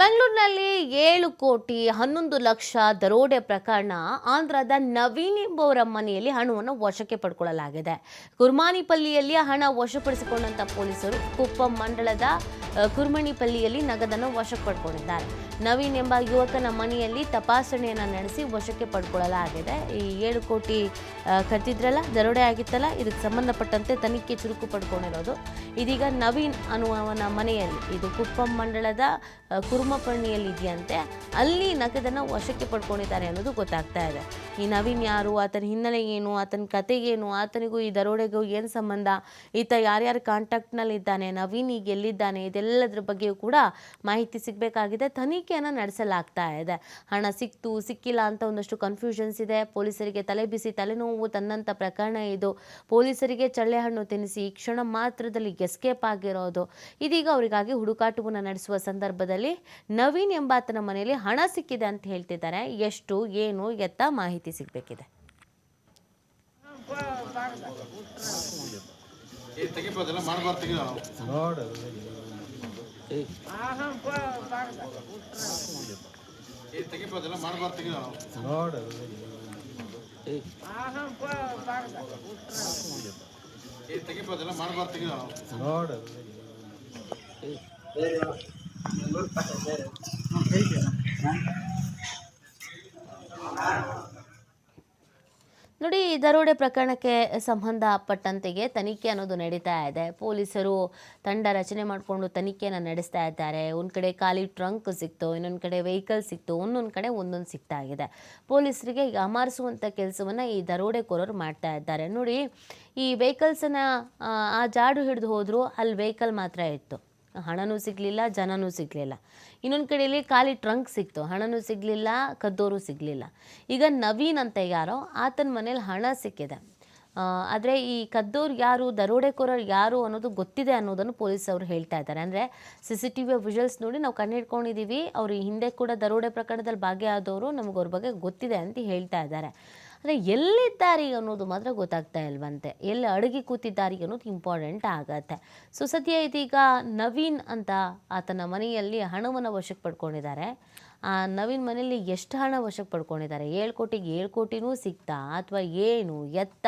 ಮಂಗಳೂರಿನಲ್ಲಿ 7 ಕೋಟಿ 11 ಲಕ್ಷ ದರೋಡೆ ಪ್ರಕರಣ. ಆಂಧ್ರದ ನವೀನ್ ಎಂಬುವರ ಮನೆಯಲ್ಲಿ ಹಣವನ್ನು ವಶಕ್ಕೆ ಪಡೆದುಕೊಳ್ಳಲಾಗಿದೆ. ಕುರ್ಮಾನಿಪಲ್ಲಿಯಲ್ಲಿ ಹಣ ವಶಪಡಿಸಿಕೊಂಡಂತ ಪೊಲೀಸರು ಕುಪ್ಪಂ ಮಂಡಳದ ಕುರ್ಮಣಿಪಲ್ಲಿಯಲ್ಲಿ ನಗದನ್ನು ವಶಕ್ಕೆ ಪಡೆದುಕೊಂಡಿದ್ದಾರೆ. ನವೀನ್ ಎಂಬ ಯುವಕನ ಮನೆಯಲ್ಲಿ ತಪಾಸಣೆಯನ್ನು ನಡೆಸಿ ವಶಕ್ಕೆ ಪಡೆದುಕೊಳ್ಳಲಾಗಿದೆ. ಈ 7 ಕೋಟಿ ಕದ್ದಿದ್ರಲ್ಲ, ದರೋಡೆ ಆಗಿತ್ತಲ್ಲ, ಇದಕ್ಕೆ ಸಂಬಂಧಪಟ್ಟಂತೆ ತನಿಖೆ ಚುರುಕು ಪಡ್ಕೊಂಡಿರೋದು. ಇದೀಗ ನವೀನ್ ಅನ್ನುವನ ಮನೆಯಲ್ಲಿ, ಇದು ಕುಪ್ಪಂ ಮಂಡಳದ ಕುರುಮಪಳ್ಳಿಯಲ್ಲಿ ಇದೆಯಂತೆ, ಅಲ್ಲಿ ನಗದನ್ನು ವಶಕ್ಕೆ ಪಡ್ಕೊಂಡಿದ್ದಾರೆ ಅನ್ನೋದು ಗೊತ್ತಾಗ್ತಾ ಇದೆ. ಈ ನವೀನ್ ಯಾರು, ಆತನ ಹಿನ್ನೆಲೆ ಏನು, ಆತನ ಕತೆ ಏನು, ಆತನಿಗೂ ಈ ದರೋಡೆಗೂ ಏನು ಸಂಬಂಧ, ಈತ ಯಾರ್ಯಾರ ಕಾಂಟ್ಯಾಕ್ಟ್ನಲ್ಲಿ ಇದ್ದಾನೆ, ನವೀನ್ ಈಗ ಎಲ್ಲಿದ್ದಾನೆ, ಇದೆಲ್ಲದರ ಬಗ್ಗೆಯೂ ಕೂಡ ಮಾಹಿತಿ ಸಿಗಬೇಕಾಗಿದೆ. ತನಿಖೆಯನ್ನು ನಡೆಸಲಾಗ್ತಾ ಇದೆ. ಹಣ ಸಿಕ್ತು ಸಿಕ್ಕಿಲ್ಲ ಅಂತ ಒಂದಷ್ಟು ಕನ್ಫ್ಯೂಷನ್ಸ್ ಇದೆ. ಪೊಲೀಸರಿಗೆ ತಲೆ ಬಿಸಿ ತಲೆನೋವು ತಂದಂಥ ಪ್ರಕರಣ ಇದು. ಪೊಲೀಸರಿಗೆ ಚಳ್ಳೆ ಹಣ್ಣು ತಿನ್ನಿಸಿ ಕ್ಷಣ ಮಾತ್ರದಲ್ಲಿ ಎಸ್ಕೇಪ್ ಆಗಿರೋದು. ಇದೀಗ ಅವರಿಗಾಗಿ ಹುಡುಕಾಟವನ್ನು ನಡೆಸುವ ಸಂದರ್ಭದಲ್ಲಿ ನವೀನ್ ಎಂಬಾತನ ಮನೆಯಲ್ಲಿ ಹಣ ಸಿಕ್ಕಿದೆ ಅಂತ ಹೇಳ್ತಿದ್ದಾರೆ. ಎಷ್ಟು, ಏನು ಎತ್ತ ಮಾಹಿತಿ ಸಿಗಬೇಕಿದೆ. ನೋಡಿ, ದರೋಡೆ ಪ್ರಕರಣಕ್ಕೆ ಸಂಬಂಧಪಟ್ಟಂತೆಗೆ ತನಿಖೆ ಅನ್ನೋದು ನಡೀತಾ ಇದೆ. ಪೊಲೀಸರು ತಂಡ ರಚನೆ ಮಾಡಿಕೊಂಡು ತನಿಖೆಯನ್ನು ನಡೆಸ್ತಾ ಇದ್ದಾರೆ. ಒಂದು ಕಡೆ ಖಾಲಿ ಟ್ರಂಕ್ ಸಿಕ್ತು, ಇನ್ನೊಂದು ಕಡೆ ವೆಹಿಕಲ್ ಸಿಕ್ತು, ಒಂದೊಂದು ಕಡೆ ಒಂದೊಂದು ಸಿಗ್ತಾ ಇದೆ. ಪೊಲೀಸರಿಗೆ ಯಾಮಾರಿಸುವಂಥ ಕೆಲಸವನ್ನು ಈ ದರೋಡೆಕೋರರು ಮಾಡ್ತಾ ಇದ್ದಾರೆ. ನೋಡಿ, ಈ ವೆಹಿಕಲ್ಸನ್ನು ಆ ಜಾಡು ಹಿಡಿದು ಹೋದರು, ಅಲ್ಲಿ ವೆಹಿಕಲ್ ಮಾತ್ರ ಇತ್ತು, ಹಣನೂ ಸಿಗಲಿಲ್ಲ, ಜನನೂ ಸಿಗಲಿಲ್ಲ. ಇನ್ನೊಂದು ಕಡೆಯಲ್ಲಿ ಖಾಲಿ ಟ್ರಂಕ್ ಸಿಕ್ತು, ಹಣನೂ ಸಿಗಲಿಲ್ಲ, ಕದ್ದೋರು ಸಿಗಲಿಲ್ಲ. ಈಗ ನವೀನ್ ಅಂತ ಯಾರೋ, ಆತನ ಮನೇಲಿ ಹಣ ಸಿಕ್ಕಿದೆ. ಆದರೆ ಈ ಕದ್ದೋರು ಯಾರು, ದರೋಡೆಕೋರರು ಯಾರು ಅನ್ನೋದು ಗೊತ್ತಿದೆ ಅನ್ನೋದನ್ನು ಪೊಲೀಸವರು ಹೇಳ್ತಾ ಇದ್ದಾರೆ. ಅಂದರೆ CCTV ವಿಜುವಲ್ಸ್ ನೋಡಿ ನಾವು ಕಂಡುಹಿಡ್ಕೊಂಡಿದ್ದೀವಿ, ಅವರು ಹಿಂದೆ ಕೂಡ ದರೋಡೆ ಪ್ರಕರಣದಲ್ಲಿ ಭಾಗಿಯಾದವರು, ನಮಗೆ ಅವ್ರ ಬಗ್ಗೆ ಗೊತ್ತಿದೆ ಅಂತ ಹೇಳ್ತಾ ಇದ್ದಾರೆ. ಅಂದರೆ ಎಲ್ಲಿದ್ದಾರೆ ಅನ್ನೋದು ಮಾತ್ರ ಗೊತ್ತಾಗ್ತಾ ಇಲ್ವಂತೆ, ಎಲ್ಲಿ ಅಡಗಿ ಕೂತಿದ್ದಾರೆ ಅನ್ನೋದು ಇಂಪಾರ್ಟೆಂಟ್ ಆಗತ್ತೆ. ಸೊ ಸದ್ಯ ಇದೀಗ ನವೀನ್ ಅಂತ ಆತನ ಮನೆಯಲ್ಲಿ ಹಣವನ್ನು ವಶಕ್ಕೆ ಪಡ್ಕೊಂಡಿದ್ದಾರೆ. ಆ ನವೀನ್ ಮನೆಯಲ್ಲಿ ಎಷ್ಟು ಹಣ ವಶಕ್ಕೆ ಪಡ್ಕೊಂಡಿದ್ದಾರೆ, 7 ಕೋಟಿಗೆ 7 ಕೋಟಿನೂ ಸಿಗ್ತಾ ಅಥವಾ ಏನು ಎತ್ತ,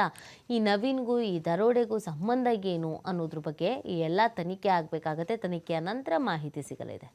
ಈ ನವೀನ್ಗೂ ಈ ದರೋಡೆಗೂ ಸಂಬಂಧ ಏನು ಅನ್ನೋದ್ರ ಬಗ್ಗೆ ಈ ಎಲ್ಲ ತನಿಖೆ ಆಗಬೇಕಾಗತ್ತೆ. ತನಿಖೆಯ ನಂತರ ಮಾಹಿತಿ ಸಿಗಲಿದೆ.